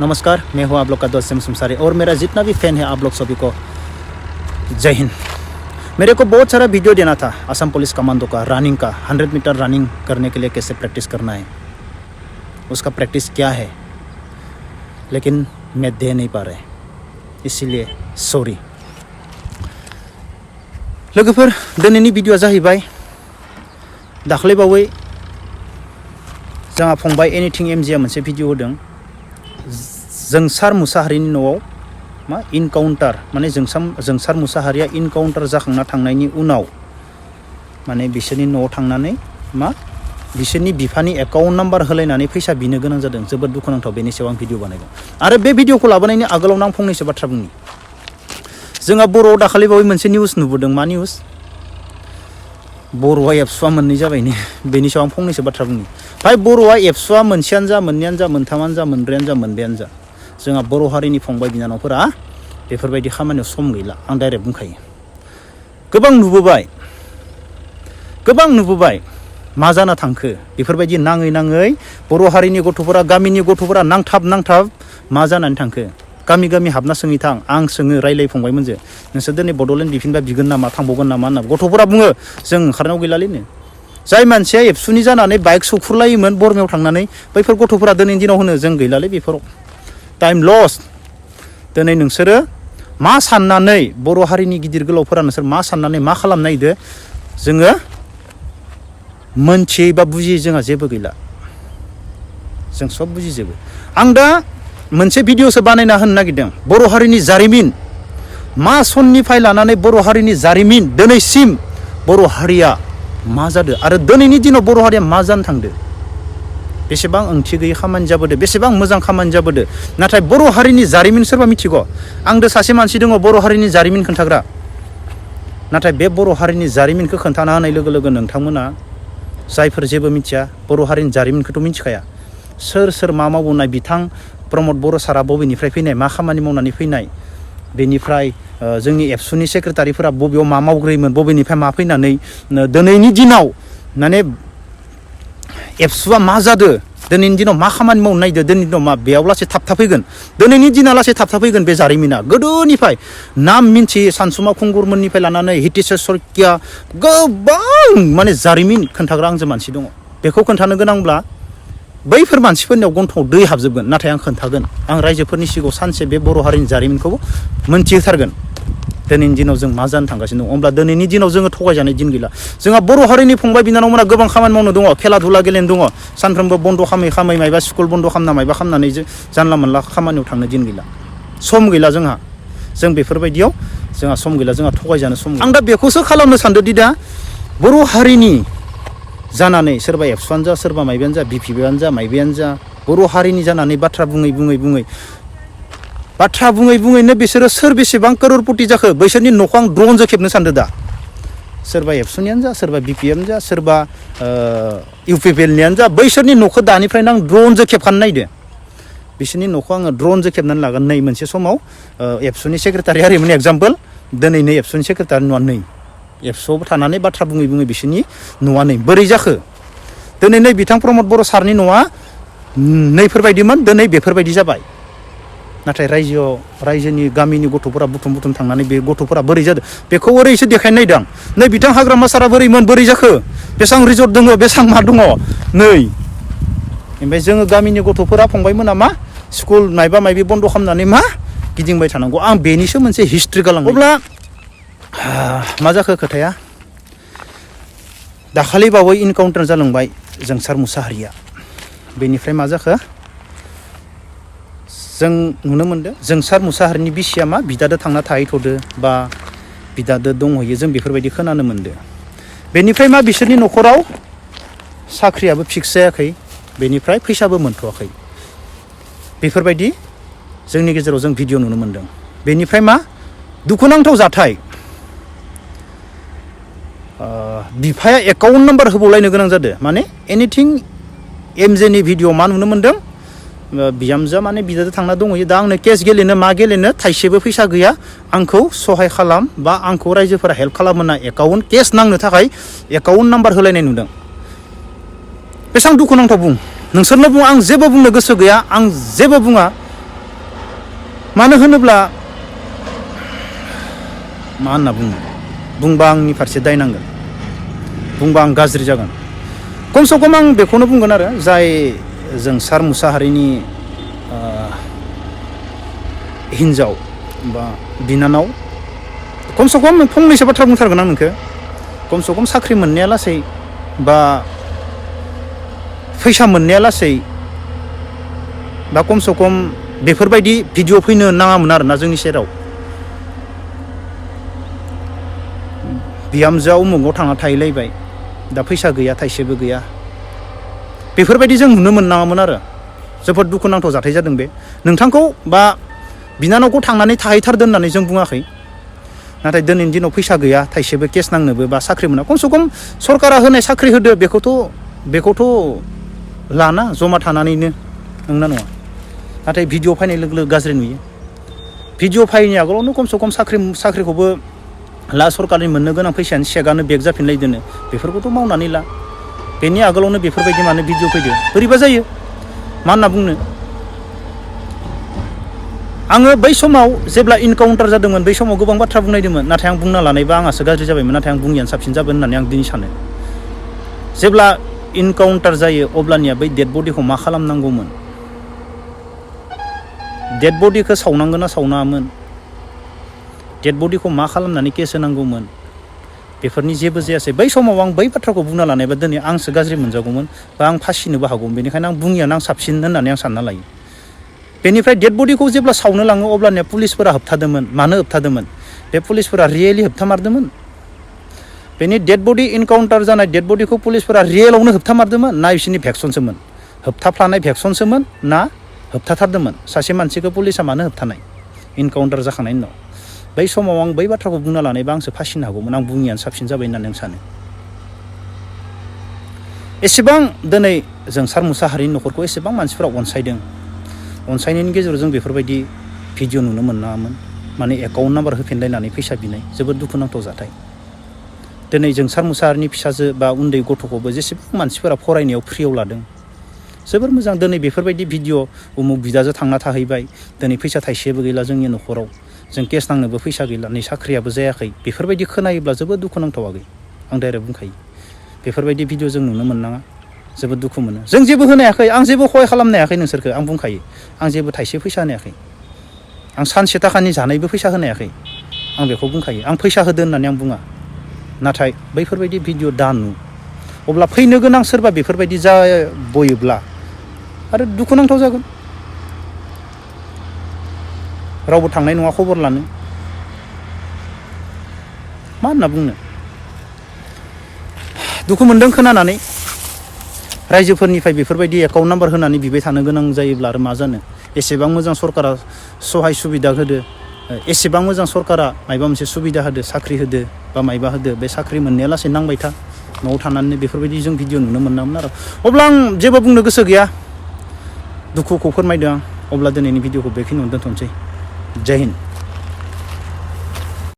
नमस्कार, मैं हूँ आप लोग का दोस्त मुचहारी और मेरा जितना भी फैन है आप लोग सभी को जय हिंद। मेरे को बहुत सारा वीडियो देना था असम पुलिस कमांडो का, रनिंग का, 100 मीटर रनिंग करने के लिए कैसे प्रैक्टिस करना है, उसका प्रैक्टिस क्या है, लेकिन मैं दे नहीं पा रहा, इसीलिए सॉरी। लोगोफोर दिनैनि भिडियोआ जाहैबाय दाख्लैबावै जोंहा फंबाय एनिथिं एमजिआ मोनसे भिडियो होदों जोंसार मुसाहारिनि न'आव मा इनकाउन्टार माने जोंसार मुसाहारिया इनकाउन्टार जाखांना थांनायनि उनाव माने बिसोरनि न'आव थांनानै मा बिसोरनि बिफानि एकाउन्ट नाम्बार होलायनानै फैसा बिनो गोनां जादों। जोबोद दुखुनांथाव। बेनि सायाव आं भिडियो बानायदों आरो बे भिडियोखौ लाबोनायनि आगोलावनो आं फंनैसो बाथ्रा बुंनि। जोंहा बर'आव दाखालिबावै मोनसे निउस नुबोदों। मा निउस? बर'आ एबसुआ मोननै जाबायनि। बेनि सायाव आं फंनैसो बाथ्रा बुंनि। भाई बर'आ एबसुआ मोनसेयानो जा, मोननैयानो जा, मोनथामानो जा, मोनब्रैयानो जा, मोनबायानो जा, जोंहा बर' हारिनि फंबाय बिनानावफोरा बेफोरबायदि खामानियाव सम गैला। आं डाइरेक्ट बुंखायो। गोबां नुबोबाय मा जाना थांखो बेफोरबायदि नाङै बर' हारिनि गथ'फोरा, गामिनि गथ'फोरा नांथाब मा जानानै थांखो। गामि हाबना सोंहैथां। आं सोङो, रायलाय फंबायमोनजों, नोंसोर दिनै बड'लेण्ड बिफिनबा बिगोन नामा, थांबावगोन नामा होनना। गथ'फोरा बुङो जों ओंखारनायाव गैलालैनो। जाय मानसिया एबसुनि जानानै बाइक सौखुरलायोमोन बरमायाव थांनानै, बैफोर गथ'फोरा दिनैनि दिनाव होनो जों गैलालै बेफोराव। टाइम लस। दिनै नोंसोरो मा साननानै, बर' हारिनि गिदिर गोलावफोरा नोंसोर मा साननानै मा खालामनो नागिरदो, जोङो मोनथियै बा बुजियै जोंहा जेबो गैला। जों सब बुजिजोबो। आं दा मोनसे भिडिअसो बानायना होनो नागिरदों। बर' हारिनि जारिमिन, मा सननिफ्राय लानानै बर' हारिनि जारिमिन दिनैसिम बर' हारिया मा जादों आरो दिनैनि दिनाव बर' हारिया मा जानो थांदो, बेसेबां ओंथि गैयै खामानि जाबोदो, बेसेबां मोजां खामानि जाबोदो। नाथाय बर' हारिनि जारिमिन सोरबा मिथिगौ? आंदो सासे मानसि दङ बर' हारिनि जारिमिन खोन्थाग्रा। नाथाय बे बर' हारिनि जारिमिनखौ खोन्थाना होनाय लोगो लोगो नोंथांमोना जायफोर जेबो मिथिया, बर' हारिनि जारिमिनखौथ' मिथिखाया। सोर मा मावबोनाय, बिथां प्रमद बर' सारा बबेनिफ्राय फैनाय, मा खामानि मावनानै फैनाय, बेनिफ्राय जोंनि एबसुनि सेक्रेटारिफोरा बबेयाव मा मावग्रोयोमोन, बबेनिफ्राय मा फैनानै दिनैनि दिनाव माने एबसुआ मा जादो, दिनैनि दिनाव मा खामानि मावनो नागिरदो, दिनैनि दिनाव मा, बेयाव लासै थाबथाफैगोन। दिनैनि दिना लासै थाबथाफैगोन बे जारिमिना। गोदोनिफ्राय नाम मिन्थियै सानसुमा खुंगुरमोननिफ्राय लानानै हितेश्वर शर्किया, गोबां माने जारिमिन खोन्थाग्रा आंजों मानसि दङ। बेखौ खोन्थानो गोनांब्ला बैफोर मानसिफोरनियाव गन्थङाव दै हाबजोबगोन। नाथाय आं खोन्थागोन। आं रायजोफोरनि सिगाङाव सानसे बे बर' हारिनि जारिमिनखौबो मोनथिहोथारगोन। दिनैनि दिनाव जों मा जानो थांगासिनो दं। अब्ला दिनैनि दिनाव जोङो थगायजानाय दिन गैला। जोंहा बर' हारिनि फंबाय बिनानावमोना गोबां खामानि मावनो दङ, खेला दुला गेलेनो दङ। सानफ्रोमबो बन्द' खामै मायबा स्कुल बन्द' खालामना मायबा खालामनानै जानला मोनला खामानियाव थांनो दिन गैला, सम गैला जोंहा। जों बेफोरबायदियाव जोंहा सम गैला, जोंहा थगायजानो सम गैला। आं दा बेखौसो खालामनो सानदोंदि दा बर' हारिनि जानानै सोरबा एबसुआनो जा, सोरबा मायबायानो जा, बिपिआनो जा, मायबायानो जा, बर' हारिनि जानानै बाथ्रा बुङैनो बिसोरो सोर बेसेबां करोड़पति जाखो, बैसोरनि न'खौ आं ड्रनजों खेबनो सानदों दा। सोरबा एबसुनियानो जा, सोरबा बिपिएम जा, सोरबा इउपिपिएलनियानो जा, बैसोरनि न'खौ दानिफ्रायनो आं ड्रनजों खेबखानो नायदो। बिसोरनि न'खौ आङो ड्रनजों खेबनानै लागोन। नै मोनसे समाव एबसुनि सेक्रेटारि आरिमोन एग्जाम्पल, दिनै नै एबसुनि सेक्रेटारि न'आ नै, एबसुआवबो थानानै बाथ्रा बुङै बिसोरनि न'आ नै बोरै जाखो। दिनै नै बिथां प्रमद बर' सारनि न'आ नैफोरबायदिमोन, दिनै बेफोरबायदि जाबाय। नाथाय रायजोनि गामिनि गथ'फोरा बुथुम थांनानै बे गथ'फोरा बोरै जादों बेखौ ओरैसो देखायनो नायदों। नै बिथां हाग्रामा सारा बोरै जाखो, बेसेबां रिजर्ट दङ, बेसेबां मा दङ। नै ओमफ्राय जोङो गामिनि गथ'फोरा फंबायमोना मा स्कुल मायबा बन्द' खालामनानै मा गिदिंबाय थानांगौ। आं बेनिसो मोनसे हिस्ट्रि गालांबाय। अब्ला मा जाखो खोथाया? दाखालि बावै इनकाउन्टार जालांबाय जोंसार मुसाहारिया। बेनिफ्राय मा जाखो जों नुनो मोनदों। जोंसार मुसाहारिनि बिसिया मा बिदादो थांना थाहैथ'दो बा बिदादो दंहैयो, जों बेफोरबायदि खोनानो मोनदों। बेनिफ्राय मा बिसोरनि न'खराव साख्रियाबो फिक्स जायाखै, बेनिफ्राय फैसाबो मोनथ'वाखै। बेफोरबायदि जोंनि गेजेराव जों भिडिअ नुनो मोनदों। बेनिफ्राय मा दुखुनांथाव जाथाय, बिफाया एकाउन्ट नाम्बार होबावलायनो गोनां जादों। माने एनिथिं एमजेनि भिडिअ मा नुनो मोनदों, बिहामजोआ माने बिदाजों थांना दंहैयो। दा आंनो केस गेलेनो मा गेलेनो थाइसेबो फैसा गैया, आंखौ सहाय खालाम बा आंखौ रायजोफोरा हेल्प खालाम होनना एकाउन्ट केस नांनो थाखाय एकाउन्ट नाम्बार होलायनाय नुदों। बेसेबां दुखुनांथाव बुं, नोंसोरनो बुं, आं जेबो बुंनो गोसो गैया, आं जेबो बुङा। मानो होनोब्ला मा होनना बुङो बुंबा आंनि फारसे दाय नांगोन बुंबा आं गाज्रि जागोन खमसे खम आं बेखौनो बुंगोन आरो जाय जोंसार मुसाहारिनि हिन्जाव बा बिनानाव खमसे खम फंनैसो बाथ्रा बुंथारगोन आं नोंखो खमसे खम साख्रि मोननाया लासै बा फैसा मोननाया लासै बा खमसे खम बेफोरबायदि भिडिअ फैनो नाङामोन आरोना जोंनि सेराव बिहामजोआ उमुगाव थांना थाहैलायबाय दा फैसा गैया थाइसेबो गैया बेफोरबायदि जों नुनो मोननाङामोन आरो जोबोद दुखुनांथाव जाथाय जादों बे नोंथांखौ बा बिनानावखौ थांनानै थाहैथारदों होननानै जों बुङाखै नाथाय दिनैनि दिनाव फैसा गैया थाइसेबो केस नांनोबो बा साख्रि मोना खमसे खम सरकारा होनाय साख्रि होदो बेखौथ' लाना जमा थानानैनो नंना नङा नाथाय भिडिअ फैनाय लोगो लोगो गाज्रि नुयो भिडिअ फैनायनि आगोलावनो खमसे खम साख्रिखौबो ला सरकारनि मोननो गोनां फैसायानो सेगानो बेग जाफिनलायदोनो बेफोरखौथ' मावनानै ला बेनि आगोलावनो बेफोरबायदि मानो भिडिअ फैदो बोरैबा जायो मा होनना बुंनो आङो बै समाव जेब्ला इनकाउन्टार जादोंमोन बै समाव गोबां बाथ्रा बुंनायदोंमोन नाथाय आं बुंना लानायबा आंहासो गाज्रि जाबायमोन नाथाय आं बुङियानो साबसिन जागोन होननानै आं दिनै सानो जेब्ला इनकाउन्टार जायो अब्लानिया बै डेड बडिखौ मा खालामनांगौमोन डेड बडिखौ सावनांगोन ना सावनाङामोन डेड बडिखौ मा खालामनानै केस होनांगौमोन बेफोरनि जेबो जायासै बै समाव आं बै बाथ्राखौ बुंना लानायबा दिनै आंसो गाज्रि मोनजागौमोन बा आं फासिनोबो हागौमोन बेनिखायनो आं बुङियानो आं साबसिन होननानै आं सानना लायो बेनिफ्राय डेड बडिखौ जेब्ला सावनो लाङो अब्लानिया पुलिसफोरा होबथादोंमोन मानो होबथादोंमोन बे पुलिसफोरा रियेलि होबथामारदोंमोन बेनि डेड बडि इनकाउन्टार जानाय डेड बडिखौ पुलिसफोरा रियेलावनो होबथामारदोंमोन ना बिसोरनि भेक्सनसोमोन होबथाफ्लानाय भेक्सनसोमोन ना होबथाथारदोंमोन सासे मानसिखौ पुलिसा मानो होबथानाय इनकाउन्टार जाखांनायनि उनाव बै समाव आं बै बाथ्राखौ बुंना लानायबा आंसो फासिनो हागौमोन आं बुङियानो साबसिन जाबाय होननानै आं सानो एसेबां दिनै जोंसार मुसाहारिनि न'खरखौ एसेबां मानसिफोरा अनसायदों अनसायनायनि गेजेराव जों बेफोरबायदि भिडिअ नुनो मोनाङामोन माने एकाउन्ट नाम्बार होफिनलायनानै फैसा बिनाय जोबोद दुखुनांथाव जाथाय दिनै जोंसार मुसाहारिनि फिसाजो बा उन्दै गथ'खौबो जेसेबां मानसिफोरा फरायनायाव फ्रियाव लादों जोबोर मोजां दिनै बेफोरबायदि भिडिअ उमुक बिदाजों थांना थाहैबाय दिनै फैसा थाइसेबो गैला जोंनि न'खराव जों केस नांनोबो फैसा गैला नै साख्रियाबो जायाखै बेफोरबायदि खोनायोब्ला जोबोद दुखुनांथाव आगै आं डाइरेक्ट बुंखायो बेफोरबायदि भिडिअ जों नुनो मोननाङा जोबोद दुखु मोनो जों जेबो होनो हायाखै आं जेबो खहाय खालामनो हायाखै नोंसोरखौ आं बुंखायो आं जेबो थाइसे फैसा होनो हायाखै आं सानसे थाखानि जानायबो फैसा होनो हायाखै आं बेखौ बुंखायो आं फैसा होदो होननानै आं बुङा नाथाय बैफोरबायदि भिडिअ दा नु अब्ला फैनो गोनां सोरबा बेफोरबायदि जाबोयोब्ला आरो दुखुनांथाव जागोन रावबो थांनाय नङा खबर लानो मा होनना बुंनो दुखु मोनदों खोनानानै रायजोफोरनिफ्राय बेफोरबायदि एकाउन्ट नाम्बार होनानै बिबाय थानो गोनां जायोब्ला आरो मा जानो एसेबां मोजां सरकारा सहाय सुबिदा होदो एसेबां मोजां सरकारा मायबा मोनसे सुबिदा होदो साख्रि होदो बा मायबा होदो बे साख्रि मोननाया लासै नांबाय था न'आव थानानै बेफोरबायदि जों भिडिअ नुनो मोनामोन आरो अब्ला आं जेबो बुंनो गोसो गैया दुखुखौ फोरमायदों आं अब्ला दिनैनि भिडिअखौ बेखिनियावनो दोनथ'नोसै जय हिन्द